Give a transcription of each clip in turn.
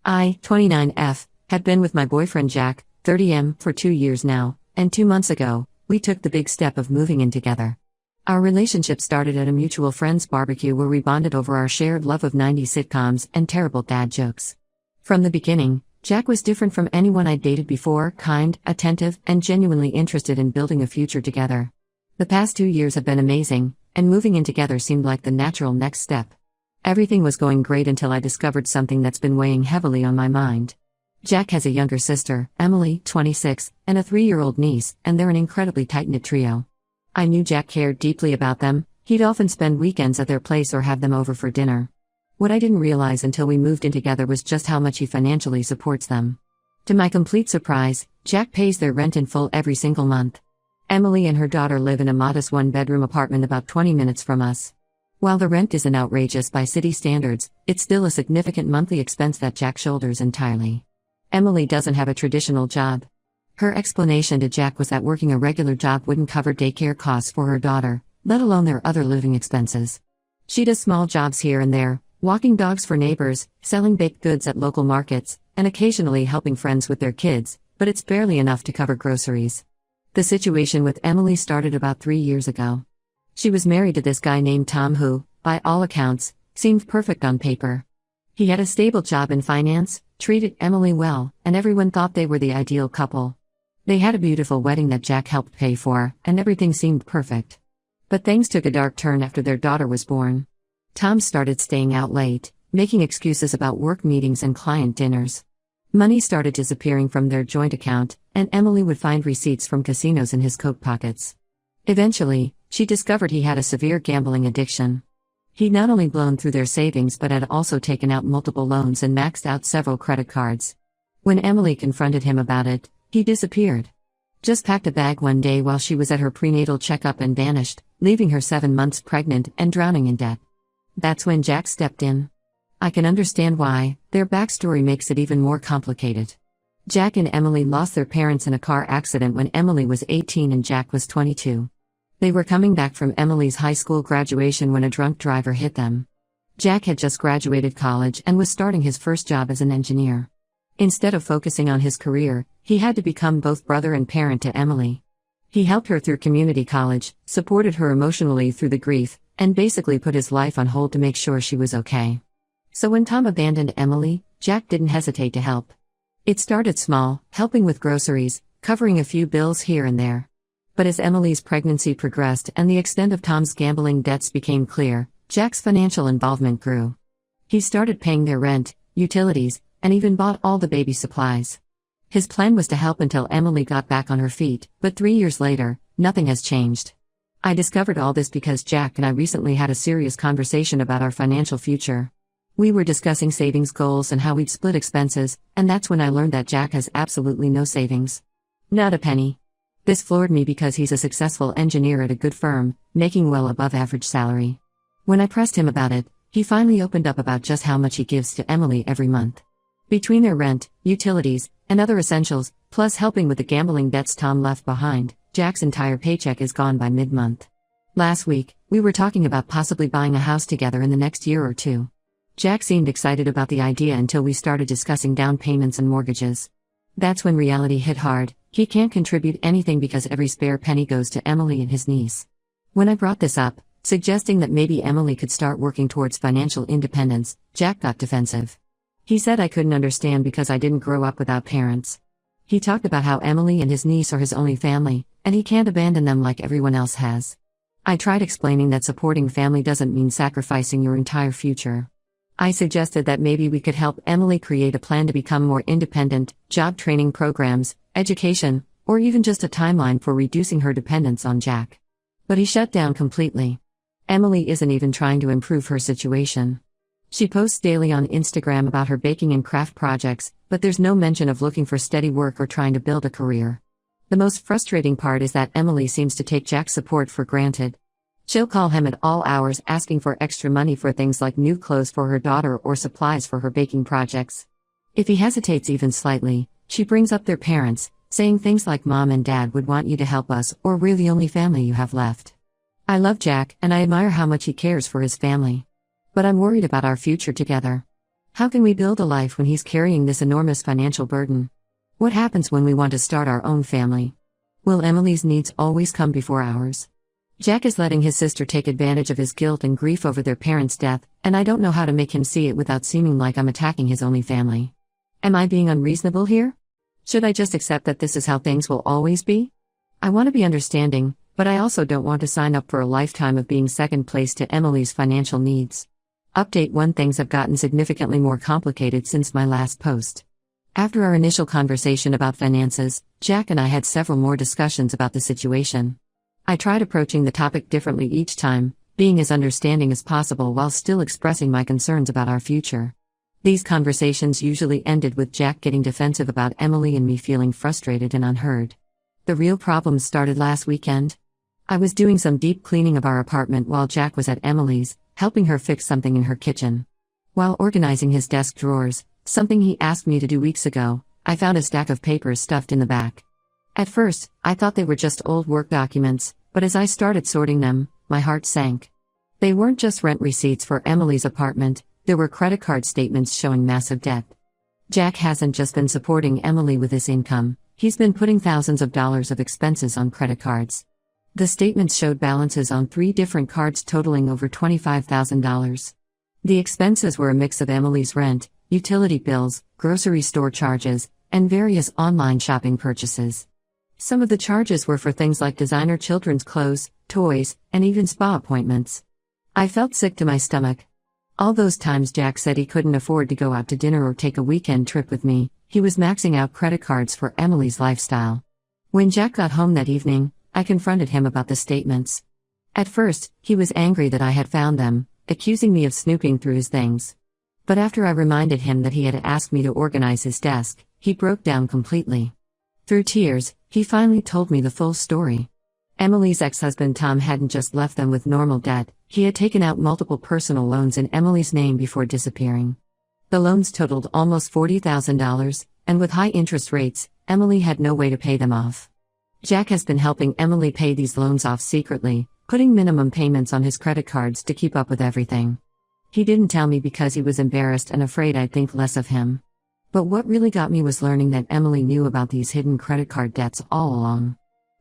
I, 29F, had been with my boyfriend Jack, 30M, for 2 years now, and 2 months ago, we took the big step of moving in together. Our relationship started at a mutual friend's barbecue where we bonded over our shared love of 90s sitcoms and terrible dad jokes. From the beginning, Jack was different from anyone I'd dated before, kind, attentive, and genuinely interested in building a future together. The past 2 years have been amazing, and moving in together seemed like the natural next step. Everything was going great until I discovered something that's been weighing heavily on my mind. Jack has a younger sister, Emily, 26, and a 3-year-old niece, and they're an incredibly tight-knit trio. I knew Jack cared deeply about them. He'd often spend weekends at their place or have them over for dinner. What I didn't realize until we moved in together was just how much he financially supports them. To my complete surprise, Jack pays their rent in full every single month. Emily and her daughter live in a modest 1-bedroom apartment about 20 minutes from us. While the rent isn't outrageous by city standards, it's still a significant monthly expense that Jack shoulders entirely. Emily doesn't have a traditional job. Her explanation to Jack was that working a regular job wouldn't cover daycare costs for her daughter, let alone their other living expenses. She does small jobs here and there, walking dogs for neighbors, selling baked goods at local markets, and occasionally helping friends with their kids, but it's barely enough to cover groceries. The situation with Emily started about 3 years ago. She was married to this guy named Tom who, by all accounts, seemed perfect on paper. He had a stable job in finance, treated Emily well, and everyone thought they were the ideal couple. They had a beautiful wedding that Jack helped pay for, and everything seemed perfect. But things took a dark turn after their daughter was born. Tom started staying out late, making excuses about work meetings and client dinners. Money started disappearing from their joint account, and Emily would find receipts from casinos in his coat pockets. Eventually, she discovered he had a severe gambling addiction. He'd not only blown through their savings but had also taken out multiple loans and maxed out several credit cards. When Emily confronted him about it, he disappeared. Just packed a bag one day while she was at her prenatal checkup and vanished, leaving her 7 months pregnant and drowning in debt. That's when Jack stepped in. I can understand why. Their backstory makes it even more complicated. Jack and Emily lost their parents in a car accident when Emily was 18 and Jack was 22. They were coming back from Emily's high school graduation when a drunk driver hit them. Jack had just graduated college and was starting his first job as an engineer. Instead of focusing on his career, he had to become both brother and parent to Emily. He helped her through community college, supported her emotionally through the grief, and basically put his life on hold to make sure she was okay. So when Tom abandoned Emily, Jack didn't hesitate to help. It started small, helping with groceries, covering a few bills here and there. But as Emily's pregnancy progressed and the extent of Tom's gambling debts became clear, Jack's financial involvement grew. He started paying their rent, utilities, and even bought all the baby supplies. His plan was to help until Emily got back on her feet, but 3 years later, nothing has changed. I discovered all this because Jack and I recently had a serious conversation about our financial future. We were discussing savings goals and how we'd split expenses, and that's when I learned that Jack has absolutely no savings. Not a penny. This floored me because he's a successful engineer at a good firm, making well above average salary. When I pressed him about it, he finally opened up about just how much he gives to Emily every month. Between their rent, utilities, and other essentials, plus helping with the gambling debts Tom left behind, Jack's entire paycheck is gone by mid-month. Last week, we were talking about possibly buying a house together in the next year or two. Jack seemed excited about the idea until we started discussing down payments and mortgages. That's when reality hit hard. He can't contribute anything because every spare penny goes to Emily and his niece. When I brought this up, suggesting that maybe Emily could start working towards financial independence, Jack got defensive. He said I couldn't understand because I didn't grow up without parents. He talked about how Emily and his niece are his only family, and he can't abandon them like everyone else has. I tried explaining that supporting family doesn't mean sacrificing your entire future. I suggested that maybe we could help Emily create a plan to become more independent, job training programs, education, or even just a timeline for reducing her dependence on Jack. But he shut down completely. Emily isn't even trying to improve her situation. She posts daily on Instagram about her baking and craft projects, but there's no mention of looking for steady work or trying to build a career. The most frustrating part is that Emily seems to take Jack's support for granted. She'll call him at all hours asking for extra money for things like new clothes for her daughter or supplies for her baking projects. If he hesitates even slightly, she brings up their parents, saying things like Mom and Dad would want you to help us or we're the only family you have left. I love Jack and I admire how much he cares for his family. But I'm worried about our future together. How can we build a life when he's carrying this enormous financial burden? What happens when we want to start our own family? Will Emily's needs always come before ours? Jack is letting his sister take advantage of his guilt and grief over their parents' death, and I don't know how to make him see it without seeming like I'm attacking his only family. Am I being unreasonable here? Should I just accept that this is how things will always be? I want to be understanding, but I also don't want to sign up for a lifetime of being second place to Emily's financial needs. Update 1: Things have gotten significantly more complicated since my last post. After our initial conversation about finances, Jack and I had several more discussions about the situation. I tried approaching the topic differently each time, being as understanding as possible while still expressing my concerns about our future. These conversations usually ended with Jack getting defensive about Emily and me feeling frustrated and unheard. The real problems started last weekend. I was doing some deep cleaning of our apartment while Jack was at Emily's, helping her fix something in her kitchen. While organizing his desk drawers, something he asked me to do weeks ago, I found a stack of papers stuffed in the back. At first, I thought they were just old work documents, but as I started sorting them, my heart sank. They weren't just rent receipts for Emily's apartment, there were credit card statements showing massive debt. Jack hasn't just been supporting Emily with his income, he's been putting thousands of dollars of expenses on credit cards. The statements showed balances on 3 different cards totaling over $25,000. The expenses were a mix of Emily's rent, utility bills, grocery store charges, and various online shopping purchases. Some of the charges were for things like designer children's clothes, toys, and even spa appointments. I felt sick to my stomach. All those times Jack said he couldn't afford to go out to dinner or take a weekend trip with me, he was maxing out credit cards for Emily's lifestyle. When Jack got home that evening, I confronted him about the statements. At first, he was angry that I had found them, accusing me of snooping through his things. But after I reminded him that he had asked me to organize his desk, he broke down completely. Through tears, he finally told me the full story. Emily's ex-husband Tom hadn't just left them with normal debt, he had taken out multiple personal loans in Emily's name before disappearing. The loans totaled almost $40,000, and with high interest rates, Emily had no way to pay them off. Jack has been helping Emily pay these loans off secretly, putting minimum payments on his credit cards to keep up with everything. He didn't tell me because he was embarrassed and afraid I'd think less of him. But what really got me was learning that Emily knew about these hidden credit card debts all along.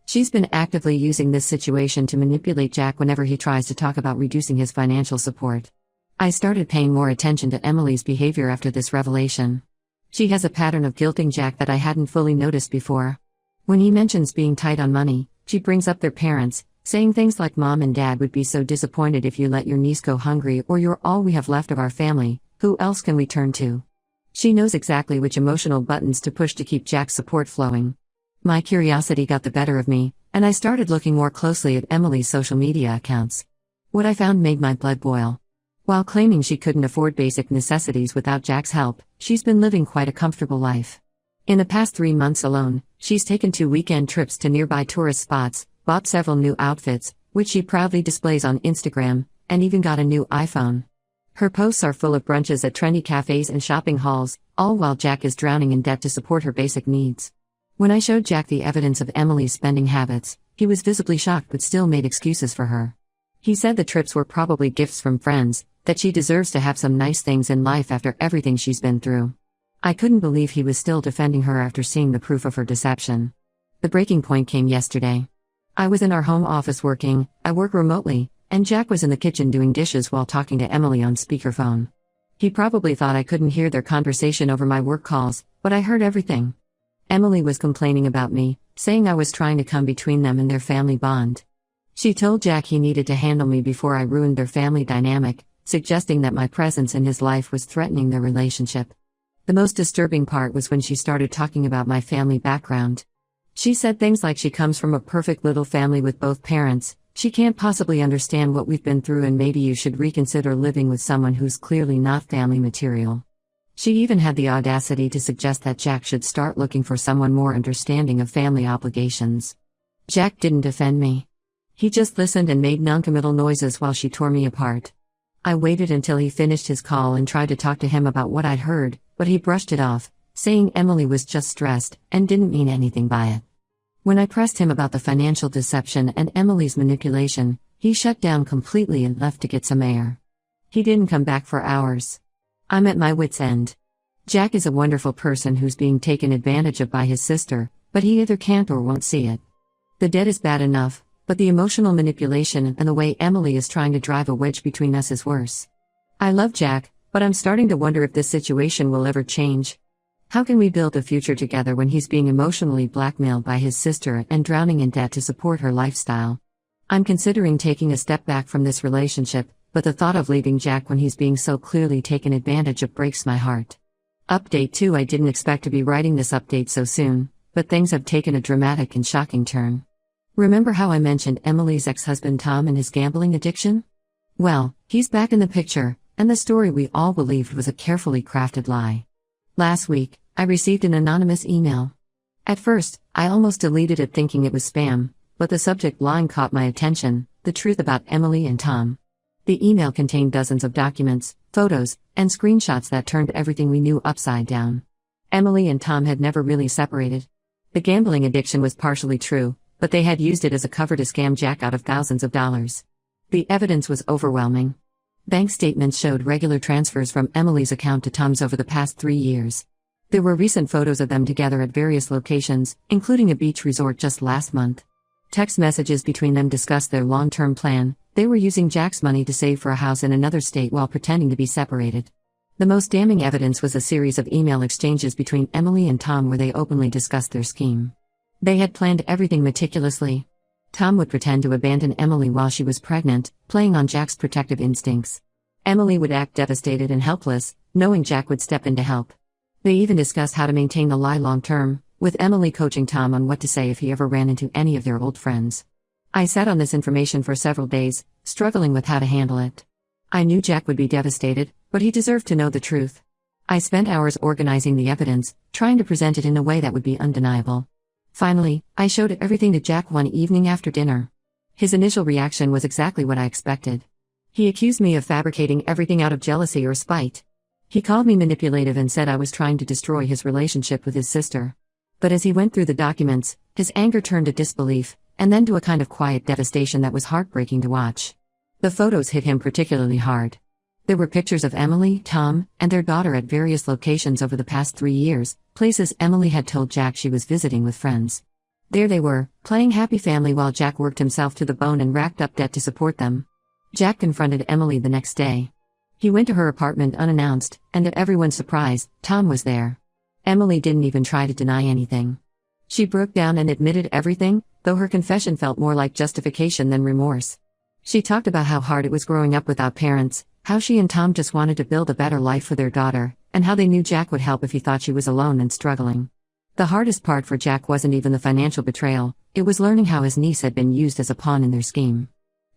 She's been actively using this situation to manipulate Jack whenever he tries to talk about reducing his financial support. I started paying more attention to Emily's behavior after this revelation. She has a pattern of guilting Jack that I hadn't fully noticed before. When he mentions being tight on money, she brings up their parents, saying things like Mom and Dad would be so disappointed if you let your niece go hungry, or you're all we have left of our family, who else can we turn to? She knows exactly which emotional buttons to push to keep Jack's support flowing. My curiosity got the better of me, and I started looking more closely at Emily's social media accounts. What I found made my blood boil. While claiming she couldn't afford basic necessities without Jack's help, she's been living quite a comfortable life. In the past 3 months alone, she's taken 2 weekend trips to nearby tourist spots, bought several new outfits, which she proudly displays on Instagram, and even got a new iPhone. Her posts are full of brunches at trendy cafes and shopping halls, all while Jack is drowning in debt to support her basic needs. When I showed Jack the evidence of Emily's spending habits, he was visibly shocked but still made excuses for her. He said the trips were probably gifts from friends, that she deserves to have some nice things in life after everything she's been through. I couldn't believe he was still defending her after seeing the proof of her deception. The breaking point came yesterday. I was in our home office working, I work remotely, and Jack was in the kitchen doing dishes while talking to Emily on speakerphone. He probably thought I couldn't hear their conversation over my work calls, but I heard everything. Emily was complaining about me, saying I was trying to come between them and their family bond. She told Jack he needed to handle me before I ruined their family dynamic, suggesting that my presence in his life was threatening their relationship. The most disturbing part was when she started talking about my family background. She said things like she comes from a perfect little family with both parents, she can't possibly understand what we've been through, and maybe you should reconsider living with someone who's clearly not family material. She even had the audacity to suggest that Jack should start looking for someone more understanding of family obligations. Jack didn't defend me. He just listened and made noncommittal noises while she tore me apart. I waited until he finished his call and tried to talk to him about what I'd heard, but he brushed it off, saying Emily was just stressed and didn't mean anything by it. When I pressed him about the financial deception and Emily's manipulation, he shut down completely and left to get some air. He didn't come back for hours. I'm at my wit's end. Jack is a wonderful person who's being taken advantage of by his sister, but he either can't or won't see it. The debt is bad enough, but the emotional manipulation and the way Emily is trying to drive a wedge between us is worse. I love Jack, but I'm starting to wonder if this situation will ever change. How can we build a future together when he's being emotionally blackmailed by his sister and drowning in debt to support her lifestyle? I'm considering taking a step back from this relationship, but the thought of leaving Jack when he's being so clearly taken advantage of breaks my heart. Update 2. I didn't expect to be writing this update so soon, but things have taken a dramatic and shocking turn. Remember how I mentioned Emily's ex-husband Tom and his gambling addiction? Well, he's back in the picture, and the story we all believed was a carefully crafted lie. Last week, I received an anonymous email. At first, I almost deleted it thinking it was spam, but the subject line caught my attention: the truth about Emily and Tom. The email contained dozens of documents, photos, and screenshots that turned everything we knew upside down. Emily and Tom had never really separated. The gambling addiction was partially true, but they had used it as a cover to scam Jack out of thousands of dollars. The evidence was overwhelming. Bank statements showed regular transfers from Emily's account to Tom's over the past 3 years. There were recent photos of them together at various locations, including a beach resort just last month. Text messages between them discussed their long-term plan. They were using Jack's money to save for a house in another state while pretending to be separated. The most damning evidence was a series of email exchanges between Emily and Tom where they openly discussed their scheme. They had planned everything meticulously. Tom would pretend to abandon Emily while she was pregnant, playing on Jack's protective instincts. Emily would act devastated and helpless, knowing Jack would step in to help. They even discussed how to maintain the lie long-term, with Emily coaching Tom on what to say if he ever ran into any of their old friends. I sat on this information for several days, struggling with how to handle it. I knew Jack would be devastated, but he deserved to know the truth. I spent hours organizing the evidence, trying to present it in a way that would be undeniable. Finally, I showed everything to Jack one evening after dinner. His initial reaction was exactly what I expected. He accused me of fabricating everything out of jealousy or spite. He called me manipulative and said I was trying to destroy his relationship with his sister. But as he went through the documents, his anger turned to disbelief, and then to a kind of quiet devastation that was heartbreaking to watch. The photos hit him particularly hard. There were pictures of Emily, Tom, and their daughter at various locations over the past 3 years, places Emily had told Jack she was visiting with friends. There they were, playing happy family while Jack worked himself to the bone and racked up debt to support them. Jack confronted Emily the next day. He went to her apartment unannounced, and to everyone's surprise, Tom was there. Emily didn't even try to deny anything. She broke down and admitted everything, though her confession felt more like justification than remorse. She talked about how hard it was growing up without parents, how she and Tom just wanted to build a better life for their daughter, and how they knew Jack would help if he thought she was alone and struggling. The hardest part for Jack wasn't even the financial betrayal, it was learning how his niece had been used as a pawn in their scheme.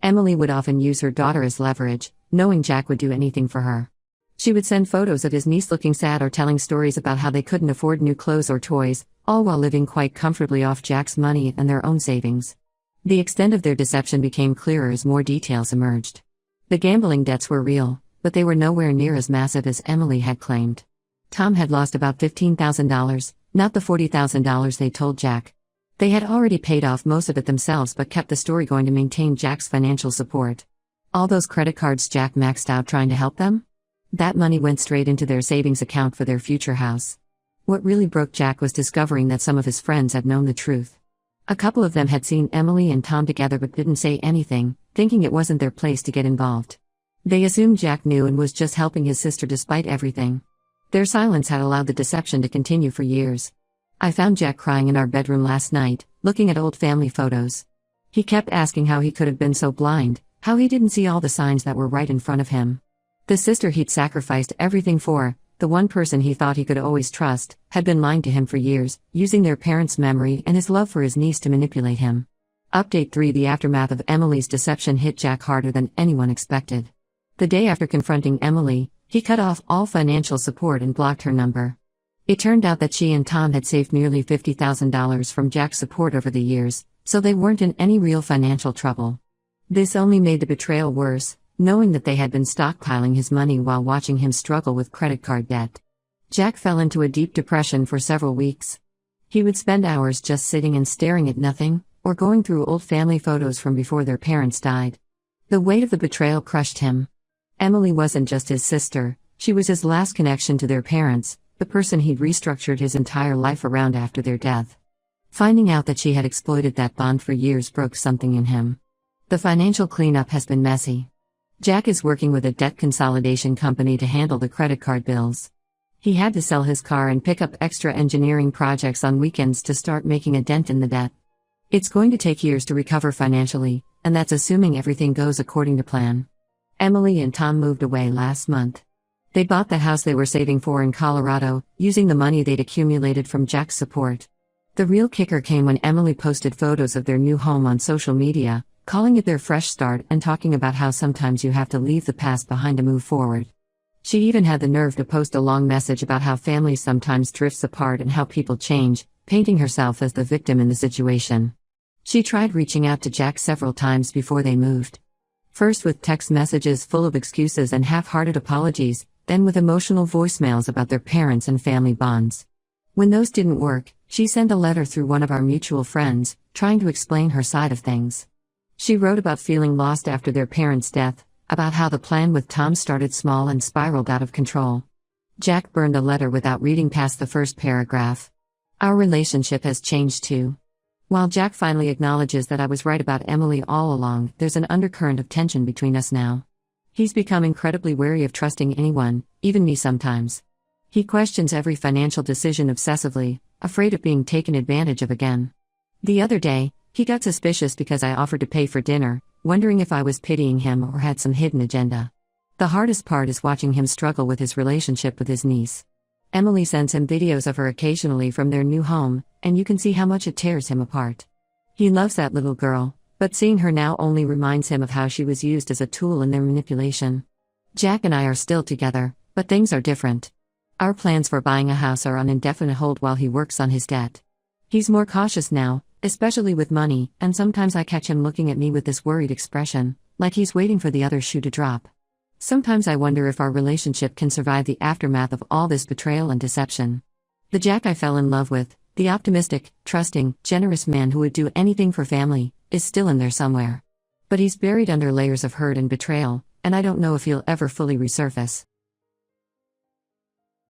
Emily would often use her daughter as leverage, knowing Jack would do anything for her. She would send photos of his niece looking sad or telling stories about how they couldn't afford new clothes or toys, all while living quite comfortably off Jack's money and their own savings. The extent of their deception became clearer as more details emerged. The gambling debts were real, but they were nowhere near as massive as Emily had claimed. Tom had lost about $15,000, not the $40,000 they told Jack. They had already paid off most of it themselves but kept the story going to maintain Jack's financial support. All those credit cards Jack maxed out trying to help them? That money went straight into their savings account for their future house. What really broke Jack was discovering that some of his friends had known the truth. A couple of them had seen Emily and Tom together but didn't say anything, thinking it wasn't their place to get involved. They assumed Jack knew and was just helping his sister despite everything. Their silence had allowed the deception to continue for years. I found Jack crying in our bedroom last night, looking at old family photos. He kept asking how he could have been so blind, how he didn't see all the signs that were right in front of him. The sister he'd sacrificed everything for, the one person he thought he could always trust, had been lying to him for years, using their parents' memory and his love for his niece to manipulate him. Update 3. The aftermath of Emily's deception hit Jack harder than anyone expected. The day after confronting Emily, he cut off all financial support and blocked her number. It turned out that she and Tom had saved nearly $50,000 from Jack's support over the years, so they weren't in any real financial trouble. This only made the betrayal worse, knowing that they had been stockpiling his money while watching him struggle with credit card debt. Jack fell into a deep depression for several weeks. He would spend hours just sitting and staring at nothing, or going through old family photos from before their parents died. The weight of the betrayal crushed him. Emily wasn't just his sister, She was his last connection to their parents, the person he'd restructured his entire life around after their death. Finding out that she had exploited that bond for years broke something in him. The financial cleanup has been messy. Jack is working with a debt consolidation company to handle the credit card bills. He had to sell his car and pick up extra engineering projects on weekends to start making a dent in the debt. It's going to take years to recover financially, and that's assuming everything goes according to plan. Emily and Tom moved away last month. They bought the house they were saving for in Colorado, using the money they'd accumulated from Jack's support. The real kicker came when Emily posted photos of their new home on social media, calling it their fresh start and talking about how sometimes you have to leave the past behind to move forward. She even had the nerve to post a long message about how families sometimes drifts apart and how people change, painting herself as the victim in the situation. She tried reaching out to Jack several times before they moved. First with text messages full of excuses and half-hearted apologies, then with emotional voicemails about their parents and family bonds. When those didn't work, she sent a letter through one of our mutual friends, trying to explain her side of things. She wrote about feeling lost after their parents' death, about how the plan with Tom started small and spiraled out of control. Jack burned the letter without reading past the first paragraph. Our relationship has changed too. While Jack finally acknowledges that I was right about Emily all along, there's an undercurrent of tension between us now. He's become incredibly wary of trusting anyone, even me sometimes. He questions every financial decision obsessively, afraid of being taken advantage of again. The other day, he got suspicious because I offered to pay for dinner, wondering if I was pitying him or had some hidden agenda. The hardest part is watching him struggle with his relationship with his niece. Emily sends him videos of her occasionally from their new home, and you can see how much it tears him apart. He loves that little girl, but seeing her now only reminds him of how she was used as a tool in their manipulation. Jack and I are still together, but things are different. Our plans for buying a house are on indefinite hold while he works on his debt. He's more cautious now, especially with money, and sometimes I catch him looking at me with this worried expression, like he's waiting for the other shoe to drop. Sometimes I wonder if our relationship can survive the aftermath of all this betrayal and deception. The Jack I fell in love with, the optimistic, trusting, generous man who would do anything for family, is still in there somewhere. But he's buried under layers of hurt and betrayal, and I don't know if he'll ever fully resurface.